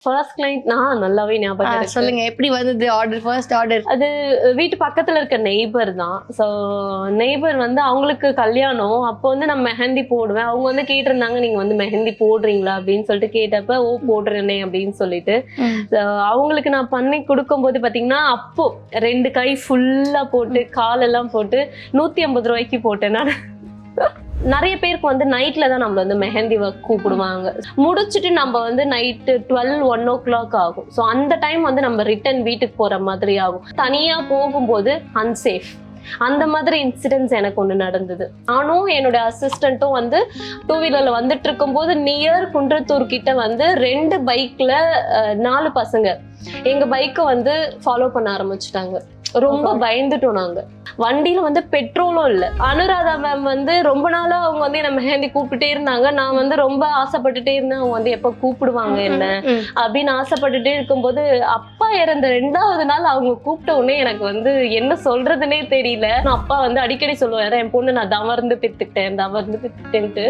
First client நான் நல்லாவே ஞாபகம் இருக்கு. சொல்லுங்க, எப்படி வந்தது ஆர்டர்? ஃபர்ஸ்ட் ஆர்டர் அது வீட்டு பக்கத்துல இருக்க நெய்பர் தான். ஸோ நெய்பர் வந்து அவங்களுக்கு கல்யாணம், அப்போ வந்து நான் மெஹந்தி போடுவேன். அவங்க வந்து கேட்டிருந்தாங்க, நீங்க வந்து மெஹந்தி போடுறீங்களா அப்படின்னு சொல்லிட்டு கேட்டப்ப, ஓ போடுறேனே அப்படின்னு சொல்லிட்டு அவங்களுக்கு நான் பண்ணி கொடுக்கும்போது பாத்தீங்கன்னா, அப்போ 2 கை ஃபுல்லா போட்டு காலெல்லாம் போட்டு 150 ரூபாய்க்கு போட்டேன் நான். நிறைய பேருக்கு வந்து நைட்ல தான் நம்மள வந்து மெஹந்தி ஒர்க் கூப்பிடுவாங்க. முடிச்சுட்டு நம்ம வந்து நைட்டு 12-1 o'clock ஆகும். ஸோ அந்த டைம் வந்து நம்ம ரிட்டர்ன் வீட்டுக்கு போற மாதிரி ஆகும். தனியா போகும்போது அன்சேஃப். அந்த மாதிரி இன்சிடென்ட்ஸ் எனக்கு ஒண்ணு நடந்தது. நானும் என்னோட அசிஸ்டன்ட்டும் வந்து 2 வீலர்ல வந்துட்டு இருக்கும்போது நியர் குன்றத்தூர் கிட்ட வந்து 2 பைக்ல 4 பசங்க எங்க பைக்கை வந்து ஃபாலோ பண்ண ஆரம்பிச்சுட்டாங்க. ரொம்ப பயந்துட்டோம் நாங்க. வண்டியில வந்து பெட்ரோலும் இல்ல. அனுராதா மேம் வந்து ரொம்ப நாளா அவங்க வந்து என்ன மெஹந்தி கூப்பிட்டுட்டே இருந்தாங்க. நான் வந்து ரொம்ப ஆசைப்பட்டுட்டே இருந்தேன், அவங்க வந்து எப்ப கூப்பிடுவாங்க என்ன அப்படின்னு ஆசைப்பட்டுட்டே இருக்கும்போது, அப்பா இறந்த 2வது நாள் அவங்க கூப்பிட்ட உடனே எனக்கு வந்து என்ன சொல்றதுன்னே தெரியல. அப்பா வந்து அடிக்கடி சொல்லுவாரு, என் பொண்ணு நான் தவறுந்து பெத்துக்கிட்டேன்ட்டு.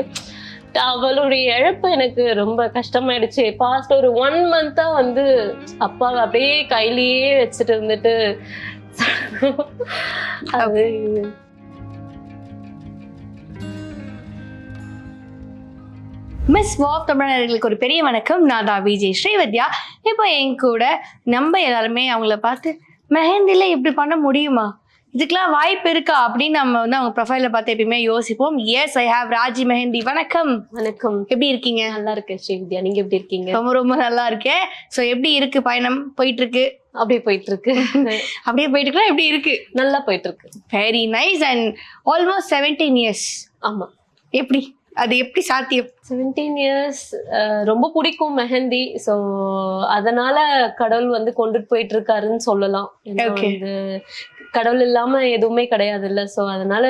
அவளுடைய இழப்பு எனக்கு ரொம்ப கஷ்டமாயிடுச்சு. பாஸ்ட் ஒரு 1 month வந்து அப்பாவை அப்படியே கையிலேயே வச்சுட்டு இருந்துட்டு அது மிஸ் வாப் தமிழர்களுக்கு ஒரு பெரிய வணக்கம். நான் தான் விஜய் ஸ்ரீவித்யா. இப்போ என் கூட நம்ம எல்லாருமே அவங்கள பார்த்து மெஹந்தில இப்படி பண்ண முடியுமா, இதுக்கெல்லாம் வாய்ப்பு இருக்கா அப்படின்னு நம்ம வந்து அவங்க ப்ரொஃபைல பார்த்து எப்பயுமே யோசிப்போம். Yes, I have Raji Mehndi. வணக்கம். வணக்கம். எப்படி இருக்கீங்க? நல்லா இருக்கேன் ஸ்ரீவித்யா, நீங்க எப்படி இருக்கீங்க? ரொம்ப ரொம்ப நல்லா இருக்கேன். ஸோ எப்படி இருக்கு பயணம்? போயிட்டு இருக்கு? அப்படியே போயிட்டு இருக்கு. அப்படியே போயிட்டு இருக்கா? எப்படி இருக்கு? நல்லா போயிட்டு இருக்கு. Very nice. And almost 17 years. ஆமா. எப்படி அது எப்படி சாத்தியம்? 17 years ரொம்ப பிடிக்கும் மெஹந்தி. ஸோ அதனால கடவுள் வந்து கொண்டுட்டு போயிட்டு இருக்காருன்னு சொல்லலாம். வந்து கடவுள் இல்லாம எதுவுமே கிடையாது இல்ல. ஸோ அதனால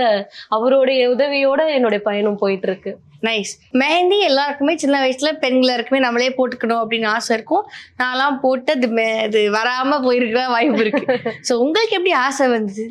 அவருடைய உதவியோட என்னுடைய பயணம் போயிட்டு இருக்கு. நைஸ். மெஹந்தி எல்லாருக்குமே சின்ன வயசுல பெண்களுக்குமே நம்மளே போட்டுக்கணும் அப்படின்னு ஆசை இருக்கும். நான்லாம் போட்டு அது வராம போயிருக்கிற வாய்ப்பு இருக்கு. ஸோ உங்களுக்கு எப்படி ஆசை வந்தது?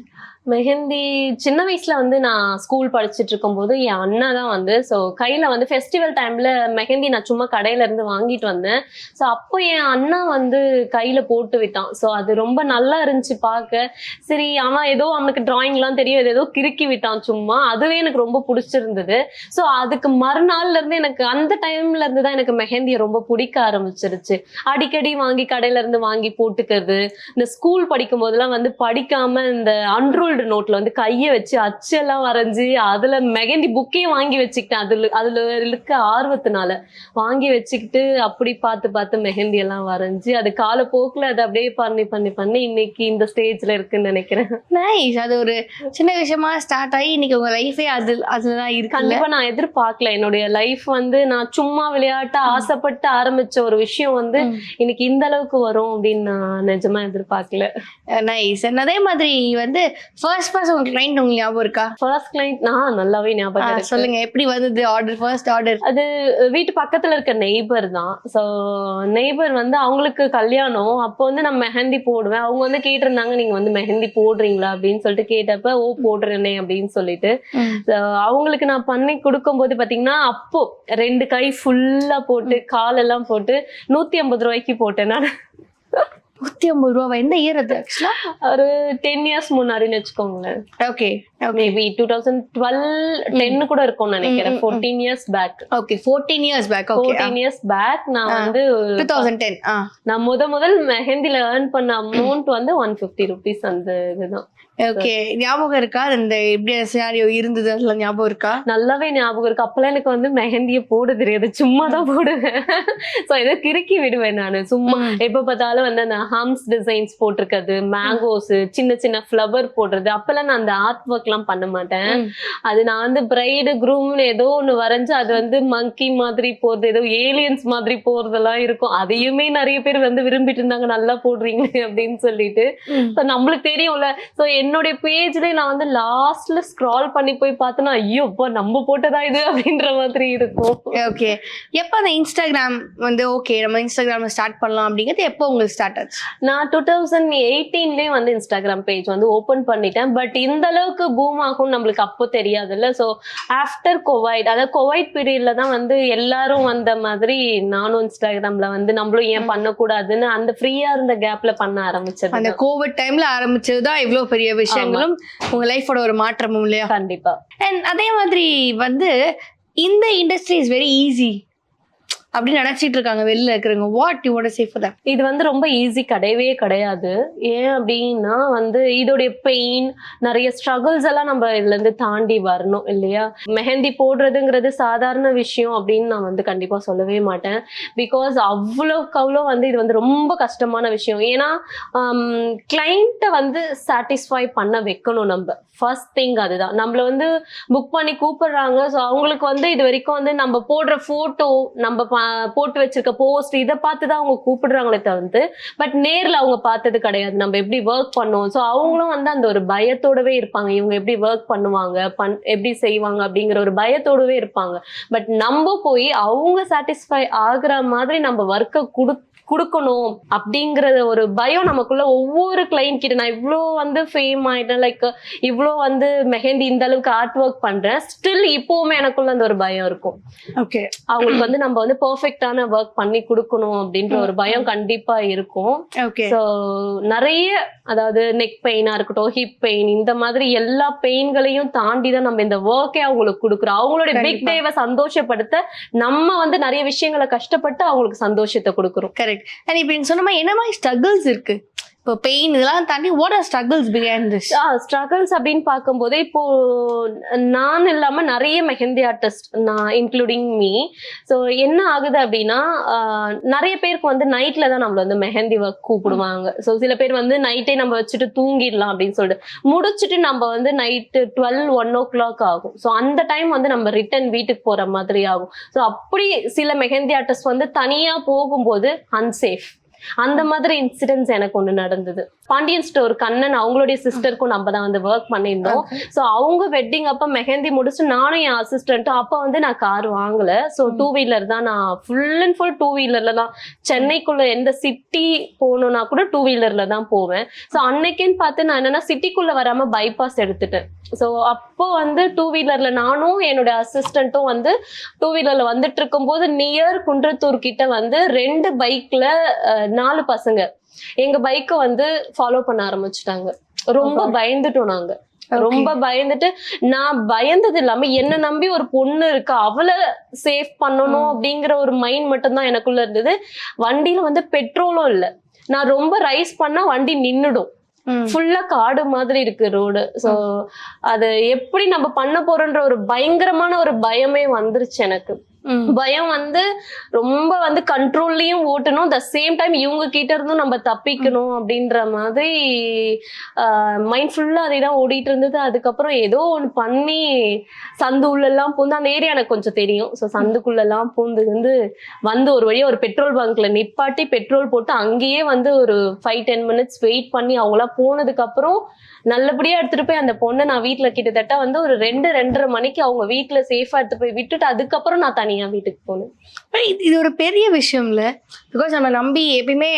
மெஹந்தி சின்ன வயசுல வந்து நான் ஸ்கூல் படிச்சுட்டு இருக்கும்போது என் அண்ணா தான் வந்து ஸோ கையில வந்து ஃபெஸ்டிவல் டைம்ல மெஹந்தி நான் சும்மா கடையில இருந்து வாங்கிட்டு வந்தேன். ஸோ அப்போ என் அண்ணா வந்து கையில போட்டு விட்டான். ஸோ அது ரொம்ப நல்லா இருந்துச்சு பார்க்க. சரி, அவன் ஏதோ அவனுக்கு டிராயிங்லாம் தெரியும், ஏதோ கிறுக்கி விட்டான் சும்மா. அதுவே எனக்கு ரொம்ப பிடிச்சிருந்தது. ஸோ அதுக்கு மறுநாள்ல இருந்து எனக்கு அந்த டைம்ல இருந்து தான் எனக்கு மெஹந்தியை ரொம்ப பிடிக்க ஆரம்பிச்சிருச்சு. அடிக்கடி வாங்கி கடையில இருந்து வாங்கி போட்டுக்கிறது. இந்த ஸ்கூல் படிக்கும் போதெல்லாம் வந்து படிக்காம இந்த அன்ரூல்டு நோட்ல வந்து கையை வச்சு அச்செல்லாம் வரைஞ்சி அதுல மெஹந்தி புக்கே வாங்கி வச்சுக்கிட்டேன். அதுல இருக்க ஆர்வத்தினால வாங்கி வச்சுக்கிட்டு அப்படி பார்த்து மெஹந்தி எல்லாம் வரைஞ்சி அது காலப்போக்குல அதை அப்படியே பண்ணி இன்னைக்கு இந்த ஸ்டேஜ்ல இருக்குன்னு நினைக்கிறேன். நைஸ். அது ஒரு சின்ன விஷயமா ஸ்டார்ட் ஆகி இன்னைக்கு உங்க லைஃபே அதுலதான் இருக்கு. கண்டிப்பா நான் எதிர்பார்க்கல. என்னுடைய லைஃப் வந்து நான் சும்மா விளையாட்ட ஆசைப்பட்டு ஆரம்பிச்ச ஒரு விஷயம் வந்து இன்னைக்கு இந்த அளவுக்கு வரும் அப்படின்னு நான் நிஜமா எதிர்பார்க்கல. நைஸ். அதே மாதிரி வந்து ஃபர்ஸ்ட் உங்க கிளைண்ட் உங்களுக்கு ஞாபகம் இருக்கா? ஃபர்ஸ்ட் கிளைண்ட் நான் நல்லாவே ஞாபகம் இருக்கு. சொல்லுங்க, எப்படி வந்தது ஆர்டர்? ஃபர்ஸ்ட் ஆர்டர் அது வீட்டு பக்கத்துல இருக்க நெய்பர் தான். ஸோ நெய்பர் வந்து அவங்களுக்கு கல்யாணம், அப்போ வந்து நான் மெஹந்தி போடுவேன். அவங்க வந்து கேட்டிருந்தாங்க, நீங்க வந்து மெஹந்தி போடுறீங்களா அப்படின்னு சொல்லிட்டு கேட்டப்ப, ஓ போடுறேனே அப்படின்னு சொல்லிட்டு அவங்களுக்கு நான் பண்ணி கொடுக்கும்போது பாத்தீங்கன்னா, அப்போ 2 கை ஃபுல்லா போட்டு காலெல்லாம் போட்டு 150 ரூபாய்க்கு போட்டேன் நான். 150 ரூபா? எந்த இயர் அது? ஆக்சுவலா ஒரு 10 years முன்னாடின்னு வச்சுக்கோங்களேன். ஓகே. மேபி 2012-10 கூட இருக்கும்னு நினைக்கிறேன். 14 years back. Okay, 14 years back. Okay, 14 years back. நான் வந்து 2010 நான் முதல் மெஹந்தில ஏர்ன் பண்ண அமௌண்ட் வந்து 150 rupees. அந்த இதுதான். ஓகே, ஞாபகம் இருக்கா? அந்த எப்படி சினாரியோ இருந்தது அதெல்லாம் ஞாபகம் இருக்கா? நல்லாவே ஞாபகம் இருக்கு. அப்பெல்லாம் எனக்கு வந்து மெஹந்தியை போட தெரியாது, சும்மா தான் போடுவேன். ஸோ ஏதோ கிறுக்கி விடுவேன் நான் சும்மா. எப்ப பார்த்தாலும் வந்து அந்த ஹம்ஸ் டிசைன்ஸ் போட்டிருக்கிறது, மேங்கோஸ், சின்ன ஃப்ளவர் போடுறது. அப்பெல்லாம் நான் அந்த ஆர்ட் ஒர்க் எல்லாம் பண்ண மாட்டேன். அது நான் வந்து பிரைடு குரூம்னு ஏதோ ஒண்ணு வரைஞ்சு அது வந்து மங்கி மாதிரி போறது, ஏதோ ஏலியன்ஸ் மாதிரி போறதெல்லாம் இருக்கும். அதையுமே நிறைய பேர் வந்து விரும்பிட்டு இருந்தாங்க, நல்லா போடுறீங்க அப்படின்னு சொல்லிட்டு. நம்மளுக்கு தெரியும்ல. ஸோ என்னுடைய பேஜ்ல நான் வந்து லாஸ்ட்ல ஸ்க்ரால் பண்ணி போய் பார்த்தேன்னா, ஐயோ நம்ம போட்டதா இது அப்படின்ற மாதிரி இருக்கும். ஓகே, எப்போ அந்த இன்ஸ்டாகிராம் வந்து ஓகே நம்ம இன்ஸ்டாகிராம் ஸ்டார்ட் பண்ணலாம் அப்படிங்கிறது எப்போ உங்களுக்கு ஸ்டார்ட் ஆச்சு? நான் 2018லயே வந்து இன்ஸ்டாகிராம் பேஜ் வந்து ஓபன் பண்ணிட்டேன். பட் இந்த அளவுக்கு பூம் ஆகும் நம்மளுக்கு அப்போ தெரியாதுல்ல. ஸோ ஆஃப்டர் கோவிட், அதாவது கோவிட் பீரியட்ல தான் வந்து எல்லாரும் வந்த மாதிரி நானும் இன்ஸ்டாகிராம்ல வந்து நம்மளும் ஏன் பண்ணக்கூடாதுன்னு அந்த ஃப்ரீயா இருந்த கேப்ல பண்ண ஆரம்பிச்சது. அந்த கோவிட் டைம்ல ஆரம்பிச்சதுதான் இவ்வளவு பெரிய விஷயங்களும் உங்க லைஃபோட ஒரு மாற்றமும் இல்லையா? கண்டிப்பா. அண்ட் அதே மாதிரி வந்து இந்த இண்டஸ்ட்ரி இஸ் வெரி ஈஸி அப்படின்னு நினைச்சிட்டு இருக்காங்க வெளில இருக்கிறவங்க. What you want to say for that? இது வந்து ரொம்ப ஈஸி கிடையவே கிடையாது. ஏன் அப்படின்னா வந்து இதோடைய பெயின், நிறைய ஸ்ட்ரகிள்ஸ் எல்லாம் நம்ம இதுல இருந்து தாண்டி வரணும் இல்லையா? மெஹந்தி போடுறதுங்கிறது சாதாரண விஷயம் அப்படின்னு நான் வந்து கண்டிப்பா சொல்லவே மாட்டேன். பிகாஸ் அவ்வளோக்கு அவ்வளோ வந்து இது வந்து ரொம்ப கஷ்டமான விஷயம். ஏன்னா கிளைண்ட்டை வந்து சாட்டிஸ்ஃபை பண்ண வைக்கணும். நம்ம ஃபர்ஸ்ட் திங் அதுதான். நம்மள வந்து புக் பண்ணி கூப்பிடுறாங்க. ஸோ அவங்களுக்கு வந்து இது வரைக்கும் வந்து நம்ம போடுற போட்டோ, நம்ம போட்டு வச்சிருக்க போஸ்ட், இதை பார்த்து தான் அவங்க கூப்பிடுறாங்களே தவிர்த்து பட் நேர்ல அவங்க பார்த்தது கிடையாது நம்ம எப்படி ஒர்க் பண்ணுவோம். ஸோ அவங்களும் வந்து அந்த ஒரு பயத்தோடவே இருப்பாங்க. இவங்க எப்படி ஒர்க் பண்ணுவாங்க, எப்படி செய்வாங்க அப்படிங்கிற ஒரு பயத்தோடவே இருப்பாங்க. பட் நம்ம போய் அவங்க சாட்டிஸ்ஃபை ஆகுற மாதிரி நம்ம ஒர்க்கை கொடுக்கணும் அப்படிங்கிற ஒரு பயம் நமக்குள்ள ஒவ்வொரு கிளைண்ட் கிட்ட. நான் இவ்வளோ வந்து ஃபேம் ஆயிட்டேன், லைக் இவ்வளோ வந்து மெஹந்தி இந்த அளவுக்கு ஆர்ட் ஒர்க் பண்றேன், ஸ்டில் இப்போவுமே எனக்குள்ள அந்த ஒரு பயம் இருக்கும். ஓகே, அவங்களுக்கு வந்து நம்ம வந்து பெர்ஃபெக்டான ஒர்க் பண்ணி கொடுக்கணும் அப்படின்ற ஒரு பயம் கண்டிப்பா இருக்கும். ஓகே. ஸோ நிறைய, அதாவது நெக் பெயினா இருக்கட்டும், ஹிப் பெயின், இந்த மாதிரி எல்லா பெயின்களையும் தாண்டி தான் நம்ம இந்த ஒர்க்கே அவங்களுக்கு கொடுக்குறோம். அவங்களோட பிக் டேவை சந்தோஷப்படுத்த நம்ம வந்து நிறைய விஷயங்களை கஷ்டப்பட்டு அவங்களுக்கு சந்தோஷத்தை கொடுக்குறோம். கரெக்ட். அண்ட் இப்போ நீங்க சொன்ன மாதிரி என்ன மாதிரி ஸ்ட்ரகிள்ஸ் இருக்கு? இப்போ பெயின் இதெல்லாம் தாண்டி what are struggles behind this? Struggles அப்படின்னு பார்க்கும்போது இப்போ நான் இல்லாம நிறைய மெஹந்தி ஆர்டிஸ்ட், நான் இன்க்ளூடிங் மீ. ஸோ என்ன ஆகுது அப்படின்னா நிறைய பேருக்கு வந்து நைட்ல தான் நம்மள வந்து மெஹந்தி ஒர்க் கூப்பிடுவாங்க. ஸோ சில பேர் வந்து நைட்டே நம்ம வச்சுட்டு தூங்கிடலாம் அப்படின்னு சொல்லிட்டு முடிச்சுட்டு நம்ம வந்து நைட்டு 12-1 o'clock ஆகும். ஸோ அந்த டைம் வந்து நம்ம ரிட்டர்ன் வீட்டுக்கு போற மாதிரி ஆகும். ஸோ அப்படி சில மெஹந்தி ஆர்டிஸ்ட் வந்து தனியா போகும்போது அன்சேஃப், அந்த மாதிரி இன்சிடென்ட்ஸ் எனக்கு ஒண்ணு நடந்தது. பாண்டியன் ஸ்டோர் கண்ணன் அவங்களுடைய சிஸ்டருக்கும் நம்ம தான் வந்து ஒர்க் பண்ணியிருந்தோம். ஸோ அவங்க வெட்டிங் அப்ப மெஹந்தி முடிச்சு நானும் என் அசிஸ்டன்ட்டும், அப்ப வந்து நான் கார் வாங்கல. ஸோ 2-wheeler தான், நான் ஃபுல் அண்ட் ஃபுல் 2-wheelerல தான். சென்னைக்குள்ள எந்த சிட்டி போகணும்னா கூட 2-wheelerல தான் போவேன். ஸோ அன்னைக்குன்னு பார்த்து நான் என்னன்னா சிட்டிக்குள்ள வராம பைபாஸ் எடுத்துட்டேன். ஸோ அப்போ வந்து 2-wheelerல நானும் என்னோட அசிஸ்டன்ட்டும் வந்து 2-wheelerல வந்துட்டு இருக்கும்போது நியர் குன்றத்தூர் கிட்ட வந்து 2 பைக்ல 4 பசங்க எங்க பைக்கை வந்து ஃபாலோ பண்ண ஆரம்பிச்சுட்டாங்க. ரொம்ப பயந்துட்டோம் நாங்க. ரொம்ப பயந்துட்டு, நான் பயந்தது இல்லாம என்ன நம்பி ஒரு பொண்ணு இருக்கு, அவளை சேஃப் பண்ணணும் அப்படிங்கிற ஒரு மைண்ட் மட்டும் தான் எனக்குள்ள இருந்தது. வண்டியில வந்து பெட்ரோலும் இல்லை. நான் ரொம்ப ரைஸ் பண்ணா வண்டி நின்னுடும். ஃபுல்லா காடு மாதிரி இருக்கு ரோடு. சோ அது எப்படி நம்ம பண்ண போறோன்ற ஒரு பயங்கரமான ஒரு பயமே வந்துருச்சு எனக்கு. பயம் வந்து ரொம்ப வந்து கண்ட்ரோல்லையும் ஓட்டணும், த சேம் டைம் இவங்க கிட்ட இருந்தும் நம்ம தப்பிக்கணும் அப்படின்ற மாதிரி மைண்ட் ஃபுல்லா அதேதான் ஓடிட்டு இருந்தது. அதுக்கப்புறம் ஏதோ ஒன்று பண்ணி சந்து உள்ளெல்லாம் பூந்து, அந்த ஏரியா எனக்கு கொஞ்சம் தெரியும். ஸோ சந்துக்குள்ளெல்லாம் பூந்து வந்து ஒரு வழியா ஒரு பெட்ரோல் பங்க்ல நிப்பாட்டி பெட்ரோல் போட்டு அங்கேயே வந்து ஒரு 5-10 minutes வெயிட் பண்ணி அவங்களாம் போனதுக்கு அப்புறம் நல்லபடியா எடுத்துட்டு போய் அந்த பொண்ணை நான் வீட்டுல கிட்டத்தட்ட வந்து ஒரு 2-2:30 மணிக்கு அவங்க வீட்டுல சேஃபா எடுத்து போய் விட்டுட்டு அதுக்கப்புறம் நான் தனியா வீட்டுக்கு போனேன். இது ஒரு பெரிய விஷயம் இல்ல? பிகாஸ் நம்ம நம்பி எப்பயுமே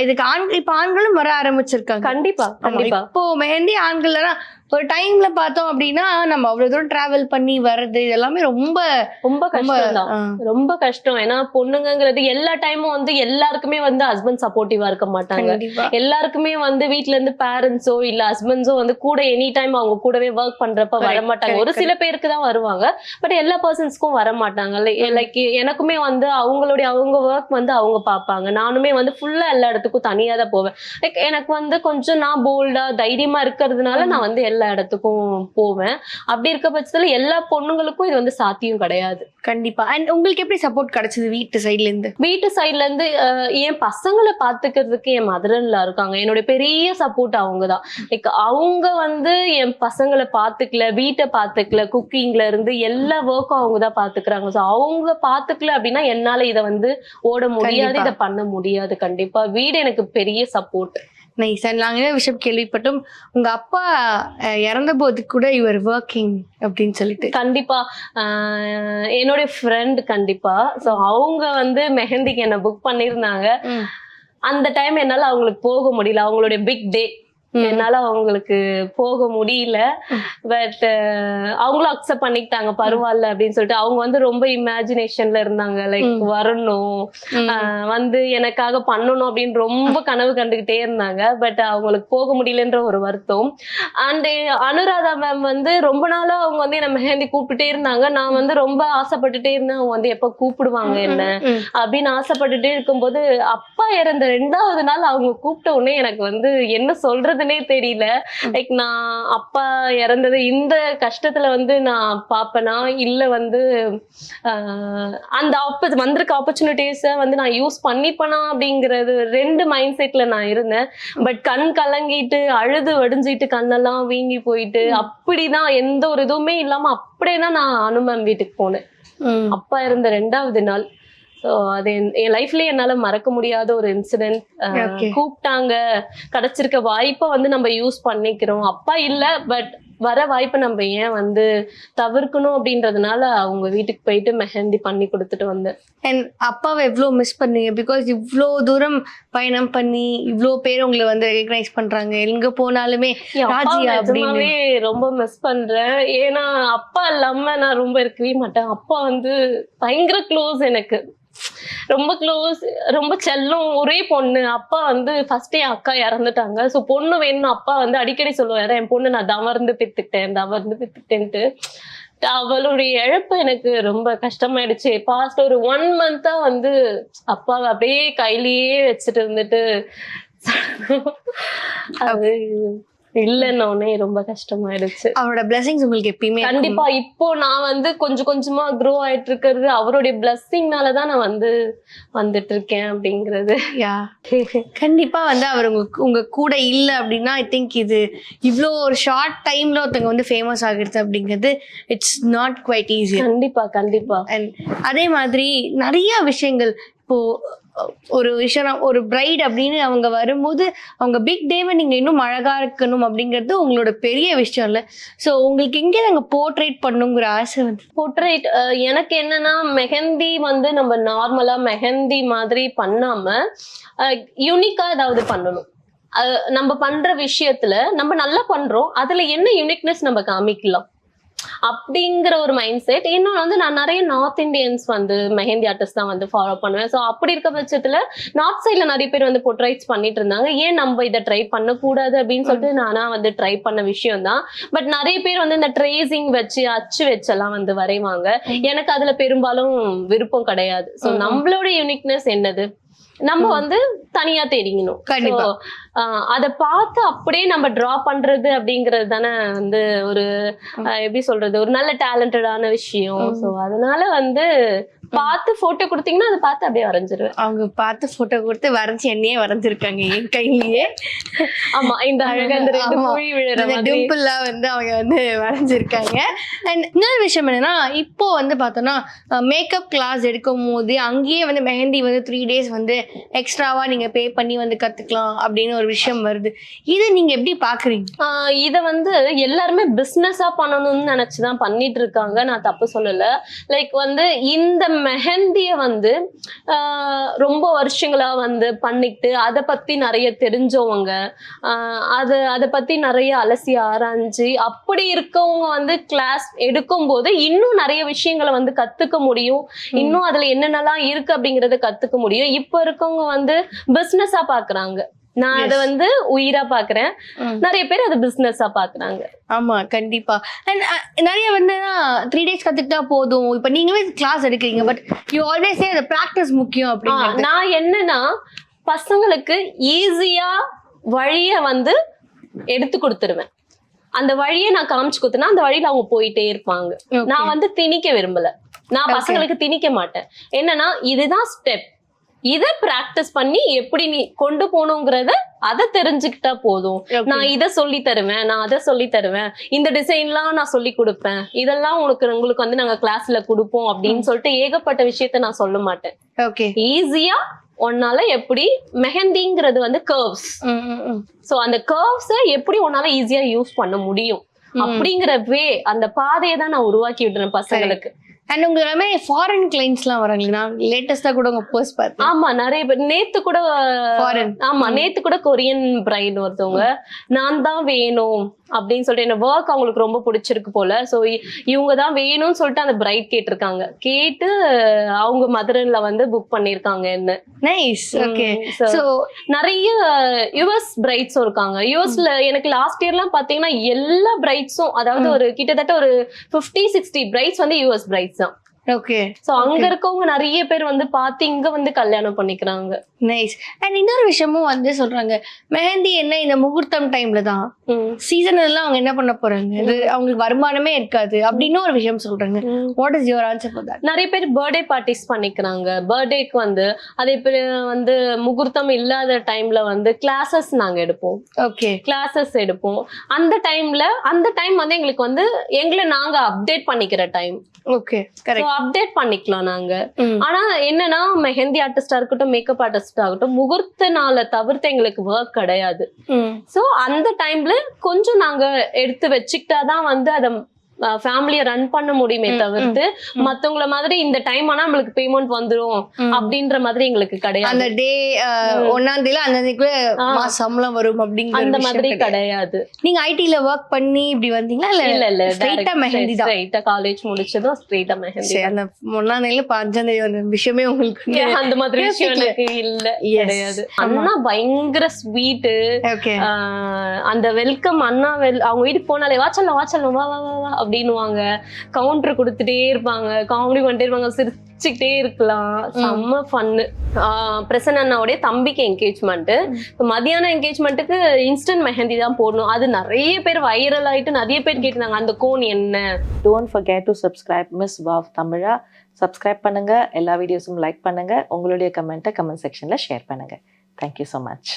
இதுக்கு இப்ப ஆண்களும் வர ஆரம்பிச்சிருக்காங்க. கண்டிப்பா கண்டிப்பா. இப்போ மெஹந்தி ஆண்கள்லாம் ஒரு டைம்ல பார்த்தோம் அப்படின்னா நம்ம அவ்வளவு தூரம் டிராவல் பண்ணி வர்றது இதெல்லாமே ரொம்ப ரொம்ப கஷ்டம் தான். ரொம்ப கஷ்டம். ஏன்னா பொண்ணுங்கிறது எல்லா டைமும் வந்து எல்லாருக்குமே வந்து ஹஸ்பண்ட் சப்போர்ட்டிவா இருக்க மாட்டாங்க. எல்லாருக்குமே வந்து வீட்டுல இருந்து பேரண்ட்ஸோ இல்ல ஹஸ்பண்ட்ஸோ வந்து கூட எனி டைம் அவங்க கூடவே ஒர்க் பண்றப்ப வரமாட்டாங்க. ஒரு சில பேருக்கு தான் வருவாங்க, பட் எல்லா பர்சன்ஸ்க்கும் வர மாட்டாங்க. லைக் எனக்குமே வந்து அவங்க ஒர்க் வந்து அவங்க பார்ப்பாங்க. நானுமே வந்து ஃபுல்லா எல்லா இடத்துக்கும் தனியா தான் போவேன். லைக் எனக்கு வந்து கொஞ்சம் நான் போல்டா தைரியமா இருக்கிறதுனால நான் வந்து எல்லா இடத்துக்கும் போவேன். அப்படி இருக்க பட்சத்துல எல்லா பொண்ணுங்களுக்கும் இது வந்து சாத்தியம் கிடையாது. கண்டிப்பா. அண்ட் உங்களுக்கு எப்படி சப்போர்ட் கிடைச்சது வீட்டு சைட்ல இருந்து? வீட்டு சைட்ல இருந்து என் பசங்களை பாத்துக்கிறதுக்கு என் மதர்ல இருக்காங்க. என்னோட பெரிய சப்போர்ட் அவங்கதான். லைக் அவங்க வந்து என் பசங்களை பாத்துக்கல, வீட்டை பாத்துக்கல, குக்கிங்ல இருந்து எல்லா ஒர்க்கும் அவங்கதான் பாத்துக்கிறாங்க. ஸோ அவங்க பாத்துக்கல அப்படின்னா என்னால இதை வந்து ஓட முடியாது, இதை பண்ண முடியாது. கண்டிப்பா வீடு எனக்கு பெரிய சப்போர்ட். நைஸ். அண்ட் நாங்க என்ன விஷயம் கேள்விப்பட்டோம், உங்க அப்பா இறந்த போது கூட யுவர் ஒர்க்கிங் அப்படின்னு சொல்லிட்டு. கண்டிப்பா என்னுடைய ஃப்ரெண்ட் கண்டிப்பா. ஸோ அவங்க வந்து மெஹந்திக்கு என்ன புக் பண்ணியிருந்தாங்க. அந்த டைம் என்னால அவங்களுக்கு போக முடியல, அவங்களுடைய பிக் டே என்னால அவங்களுக்கு போக முடியல. பட் அவங்களும் அக்செப்ட் பண்ணிக்கிட்டாங்க, பரவாயில்ல அப்படின்னு சொல்லிட்டு. அவங்க வந்து ரொம்ப இமேஜினேஷன்ல இருந்தாங்க, லைக் வரணும் வந்து எனக்காக பண்ணணும் அப்படின்னு ரொம்ப கனவு கண்டுகிட்டே இருந்தாங்க. பட் அவங்களுக்கு போக முடியலன்ற ஒரு வருத்தம். அண்ட் அனுராதா மேம் வந்து ரொம்ப நாளா அவங்க வந்து என்ன மெஹந்தி கூப்பிட்டுட்டே இருந்தாங்க. நான் வந்து ரொம்ப ஆசைப்பட்டுட்டே இருந்தேன், அவங்க வந்து எப்ப கூப்பிடுவாங்க என்ன அப்படின்னு ஆசைப்பட்டுட்டே இருக்கும்போது அப்பா இறந்த 2வது நாள் அவங்க கூப்பிட்ட உடனே எனக்கு வந்து என்ன சொல்றது தெரியல. லைக் நான் அப்பா இறந்தது இந்த கஷ்டத்துல வந்து நான் பாப்பேனா, இல்ல வந்து அந்த வந்திருக்க ஆப்பர்ச்சுனிட்டிஸ வந்து நான் யூஸ் பண்ணிப்பேனா அப்படிங்கிறது 2 மைண்ட் செட்ல நான் இருந்தேன். பட் கண் கலங்கிட்டு அழுது வடிஞ்சிட்டு கண்ணெல்லாம் வீங்கி போயிட்டு அப்படிதான் எந்த ஒரு இதுவுமே இல்லாம அப்படியே தான் நான் அனு மேம் வீட்டுக்கு போனேன். அப்பா இருந்த 2வது நாள். ஸோ அது என் லைஃப்லயே என்னால மறக்க முடியாத ஒரு இன்சிடென்ட். கூப்பிட்டாங்க, கிடைச்சிருக்க வாய்ப்பை வந்து நம்ம யூஸ் பண்ணிக்கிறோம். அப்பா இல்ல, பட் வர வாய்ப்பை நம்ம ஏன் வந்து தவிர்க்கணும் அப்படின்றதுனால அவங்க வீட்டுக்கு போயிட்டு மெஹந்தி பண்ணி கொடுத்துட்டு வந்தேன். அண்ட் அப்பாவை எவ்வளோ மிஸ் பண்ணீங்க? பிகாஸ் இவ்வளோ தூரம் பயணம் பண்ணி இவ்வளோ பேர் உங்களை வந்து ரெகக்னைஸ் பண்றாங்க, எங்க போனாலுமே ராஜியா அப்படின்னு. ரொம்ப மிஸ் பண்றேன். ஏன்னா அப்பா இல்லாம நான் ரொம்ப இருக்கவே மாட்டேன். அப்பா வந்து பயங்கர க்ளோஸ், எனக்கு ரொம்ப க்ளோஸ், ரொம்ப செல்லம். ஒரே பொண்ணு. அப்பா வந்து ஃபர்ஸ்ட் என் அக்கா இறந்துட்டாங்க. ஸோ பொண்ணு வேணும்னு அப்பா வந்து அடிக்கடி சொல்லுவாரு, என் பொண்ணு நான் தவறுந்து பெத்துக்கிட்டேன்ட்டு. அவளுடைய இழப்பு எனக்கு ரொம்ப கஷ்டமாயிடுச்சு. பாஸ்ட் ஒரு 1 மந்த்தா வந்து அப்பாவை அப்படியே கையிலேயே வச்சுட்டு இருந்துட்டு அது இல்லைன்னே ரொம்ப கஷ்டமாயிடுச்சு. அவரோட பிளெஸிங்ஸ் உங்களுக்கு எப்பயுமே கண்டிப்பா. இப்போ நான் வந்து கொஞ்சம் கொஞ்சமா க்ரோ ஆயிட்டு இருக்கிறது அவருடைய பிளெஸிங்னாலதான் நான் வந்து வந்துட்டு இருக்கேன் அப்படிங்கிறது. கண்டிப்பா வந்து அவர் உங்க கூட இல்ல அப்படின்னா ஐ திங்க் இது இவ்வளோ ஒரு ஷார்ட் டைம்ல ஒருத்தவங்க வந்து ஃபேமஸ் ஆகிடுது அப்படிங்கிறது இட்ஸ் நாட் குவைட் ஈஸி. கண்டிப்பா கண்டிப்பா. அண்ட் அதே மாதிரி நிறைய விஷயங்கள் இப்போ ஒரு விஷயம், ஒரு பிரைட் அப்படின்னு அவங்க வரும்போது அவங்க பிக் டேவை நீங்க இன்னும் அழகா இருக்கணும் அப்படிங்கிறது உங்களோட பெரிய விஷயம் இல்லை. ஸோ உங்களுக்கு எங்கே நாங்கள் போர்ட்ரேட் பண்ணுங்கிற ஆசை வந்து? போர்ட்ரேட் எனக்கு என்னன்னா, மெஹந்தி வந்து நம்ம நார்மலா மெஹந்தி மாதிரி பண்ணாம யூனிக்கா ஏதாவது பண்ணணும். நம்ம பண்ற விஷயத்துல நம்ம நல்லா பண்றோம், அதுல என்ன யூனிக்னஸ் நம்ம காமிக்கலாம் அப்படிங்கிற ஒரு மைண்ட் செட். இன்னொன்று வந்து நான் நிறைய நார்த் இந்தியன்ஸ் வந்து மெஹந்தி ஆர்டிஸ்ட் தான் வந்து ஃபாலோ பண்ணுவேன். ஸோ அப்படி இருக்க பட்சத்துல நார்த் சைட்ல நிறைய பேர் வந்து போர்ட்ரைட்ஸ் பண்ணிட்டு இருந்தாங்க, ஏன் நம்ம இதை ட்ரை பண்ணக்கூடாது அப்படின்னு சொல்லிட்டு நானா வந்து ட்ரை பண்ண விஷயம் தான். பட் நிறைய பேர் வந்து இந்த ட்ரேசிங் வச்சு அச்சு வச்செல்லாம் வந்து வரைவாங்க. எனக்கு அதுல பெரும்பாலும் விருப்பம் கிடையாது. ஸோ நம்மளோட யூனிக்னஸ் என்னது நம்ம வந்து தனியா தெரிஞ்சிக்கணும். அத பார்த்து அப்படியே நம்ம டிரா பண்றது அப்படிங்கிறது தானே வந்து ஒரு எப்படி சொல்றது, ஒரு நல்ல டேலண்டடான விஷயம். சோ அதனால வந்து பார்த்து போட்டோ கொடுத்தீங்கன்னா அதை பார்த்து அப்படியே வரைஞ்சிருவேன். அவங்க பார்த்து போட்டோ கொடுத்து வரைஞ்சி என்னையே வரைஞ்சிருக்காங்க என் கையிலேயே. ஆமா, இந்த டிம்பிள்லாம் வந்து அவங்க வந்து வரைஞ்சிருக்காங்க. அண்ட் இன்னொரு விஷயம் என்னன்னா, இப்போ வந்து பார்த்தோம்னா மேக்கப் கிளாஸ் எடுக்கும் போது அங்கேயே வந்து மெஹந்தி வந்து 3 days வந்து எக்ஸ்ட்ராவா நீங்க பே பண்ணி வந்து கத்துக்கலாம் அப்படின்னு ஒரு விஷயம் வருது. இது நீங்க எப்படி பாக்குறீங்க? இத வந்து எல்லாருமே பிசினஸா பண்ணணும்னு நினைச்சுதான் பண்ணிட்டு இருக்காங்க. நான் தப்பு சொல்லல. லைக் வந்து இந்த மெஹந்திய வந்து ரொம்ப வருஷங்களா வந்து பண்ணிட்டு அதை பத்தி நிறைய தெரிஞ்சவங்க, அதை பத்தி நிறைய அலசி ஆராய்ஞ்சு அப்படி இருக்கவங்க வந்து கிளாஸ் எடுக்கும் போது இன்னும் நிறைய விஷயங்களை வந்து கத்துக்க முடியும். இன்னும் அதுல என்னென்னலாம் இருக்கு அப்படிங்கறத கத்துக்க முடியும். இப்ப இருக்கவங்க வந்து பிசினஸா பாக்குறாங்க. நான் அதை வந்து உயிரா பாக்குறேன். நிறைய பேர் அதை பிசினஸா பாக்குறாங்க. ஆமா, கண்டிப்பா. அண்ட் நிறைய வந்து 3 days கத்துக்கிட்டா போதும். இப்ப நீங்களே கிளாஸ் எடுக்கிறீங்க, பட் யூ ஆல்வேஸ் சே அந்த பிராக்டிஸ் முக்கியம் அப்படின்னு. நான் என்னன்னா, பசங்களுக்கு ஈஸியா வழிய வந்து எடுத்து கொடுத்துருவேன். அந்த வழியை நான் காமிச்சு கொடுத்தேன்னா அந்த வழியில அவங்க போயிட்டே இருப்பாங்க. நான் வந்து திணிக்க விரும்பல. நான் பசங்களுக்கு திணிக்க மாட்டேன். என்னன்னா, இதுதான் ஸ்டெப், இதை பிராக்டிஸ் பண்ணி எப்படி நீ கொண்டு போகணுங்கிறத அதை தெரிஞ்சுக்கிட்டா போதும். நான் இதை சொல்லி தருவேன், நான் அதை சொல்லி தருவேன், இந்த டிசைன்லாம் நான் சொல்லி கொடுப்பேன், இதெல்லாம் உங்களுக்கு வந்து நாங்க கிளாஸ்ல கொடுப்போம் அப்படின்னு சொல்லிட்டு ஏகப்பட்ட விஷயத்த நான் சொல்ல மாட்டேன். ஈஸியா உன்னால எப்படி மெஹந்திங்கிறது வந்து கர்வ்ஸ், சோ அந்த கர்வ்ஸை எப்படி உன்னால ஈஸியா யூஸ் பண்ண முடியும் அப்படிங்கிற வே, அந்த பாதையை தான் நான் உருவாக்கி விடுறேன் பசங்களுக்கு. அண்ட் உங்களுக்கு எல்லாமே ஃபாரின் கிளைண்ட்ஸ்லாம் வராங்களே, நான் லேட்டஸ்டா கூட உங்க போஸ்ட் பார்த்தேன். ஆமா நிறைய பேர் நேத்து கூட Foreign. ஆமா நேத்து கூட கொரியன் பிரைட் ஒருத்தவங்க நான் தான் வேணும் அப்படின்னு சொல்லிட்டு என்ன ஒர்க் அவங்களுக்கு ரொம்ப பிடிச்சிருக்கு போல. ஸோ இவங்க தான் வேணும்னு சொல்லிட்டு அந்த பிரைட் கேட்டிருக்காங்க. கேட்டு அவங்க மதுரைல வந்து புக் பண்ணிருக்காங்க என்ன. நைஸ். ஓகே. So, சோ நிறைய யுஎஸ் பிரைட்ஸும் இருக்காங்க. யுஎஸ்ல எனக்கு லாஸ்ட் இயர்லாம் பாத்தீங்கன்னா எல்லா பிரைட்ஸும், அதாவது ஒரு கிட்டத்தட்ட ஒரு 50-60 பிரைட்ஸ் வந்து யுஎஸ் பிரைட்ஸ் தான். ஓகே. சோ அங்க இருக்கவங்க நிறைய பேர் வந்து பார்த்து இங்க வந்து கல்யாணம் பண்ணிக்கிறாங்க. நைஸ். அண்ட் இன்னொரு விஷயமும் வந்து சொல்றாங்க, மெஹந்தி என்ன இந்த முகூர்த்தம் டைம்ல தான், சீசன் எல்லாம் அவங்க என்ன பண்ண போறாங்க, இது அவங்களுக்கு வருமானமே இருக்காது அப்படின்னு ஒரு விஷயம் சொல்றாங்க. What is your answer for that? நிறைய பேர் பர்த்டே பார்ட்டிஸ் பண்ணிக்கிறாங்க. பர்த்டேக்கு வந்து அதே பேர் வந்து முகூர்த்தம் இல்லாத டைம்ல வந்து கிளாஸஸ் நாங்க எடுப்போம். ஓகே. கிளாஸஸ் எடுப்போம். அந்த டைம் வந்து எங்களுக்கு வந்து எங்களை நாங்க அப்டேட் பண்ணிக்கிற டைம். ஓகே. கரெக்ட். அப்டேட் பண்ணிக்கலாம் நாங்க. ஆனா என்னன்னா மெஹந்தி ஆர்டிஸ்டா இருக்கட்டும், மேக்கப் ஆர்டிஸ்ட் ஆகட்டும், முகூர்த்த நாளை தவிர்த்து எங்களுக்கு ஒர்க் கிடையாது. சோ அந்த டைம்ல கொஞ்சம் நாங்க எடுத்து வச்சுக்கிட்டாதான் வந்து அதை ஃபேமிலிய ரன் பண்ண முடியுமே தவிர்த்து மத்தவங்கள மாதிரி இந்த டைம் ஆனா நம்மளுக்கு பேமெண்ட் வந்துரும் அப்படின்ற மாதிரி எங்களுக்கு கிடையாது. அந்த டே 1ஆம் தேதியில அந்த தேதிக்குள்ள மாசம் சம்பளம் வரும் அப்படிங்கிற அந்த மாதிரி கிடையாது. நீங்க ஐடில ஒர்க் பண்ணி இப்படி வந்தீங்களா இல்ல ஸ்ட்ரைட்டா மெஹந்தி தான்? ஸ்ட்ரைட்டா காலேஜ் முடிச்சதும் ஸ்ட்ரைட்டா மெஹந்தி. அந்த 1ஆம் தேதியில 5ஆம் தேதி வந்த விஷயமே உங்களுக்கு அந்த மாதிரி விஷயம் எனக்கு இல்ல கிடையாது. அண்ணா பயங்கர ஸ்வீட். ஓகே. அந்த வெல்கம் அண்ணா அவங்க வீட்டுக்கு போனாலே வாச்சல்லாம் வா வா வா அப்படின்னுவாங்க. கவுண்டர் கொடுத்துட்டே இருப்பாங்க, காமெடி பண்ணிட்டே இருப்பாங்க, சிரிச்சுக்கிட்டே இருக்கலாம். செம்ம ஃபன்னு. பிரசன் அண்ணாவுடைய தம்பிக்கு என்கேஜ்மெண்ட். மதியானம் என்கேஜ்மெண்ட்டுக்கு இன்ஸ்டன்ட் மெஹந்தி தான் போடணும். அது நிறைய பேர் வைரல் ஆயிட்டு நிறைய பேர் கேட்டிருந்தாங்க அந்த கோன் என்ன. Don't forget to subscribe Miss Wow Tamila. Subscribe பண்ணுங்க, எல்லா வீடியோஸும் லைக் பண்ணுங்க, உங்களுடைய கமெண்ட் செக்ஷன்ல ஷேர் பண்ணுங்க. Thank you so much.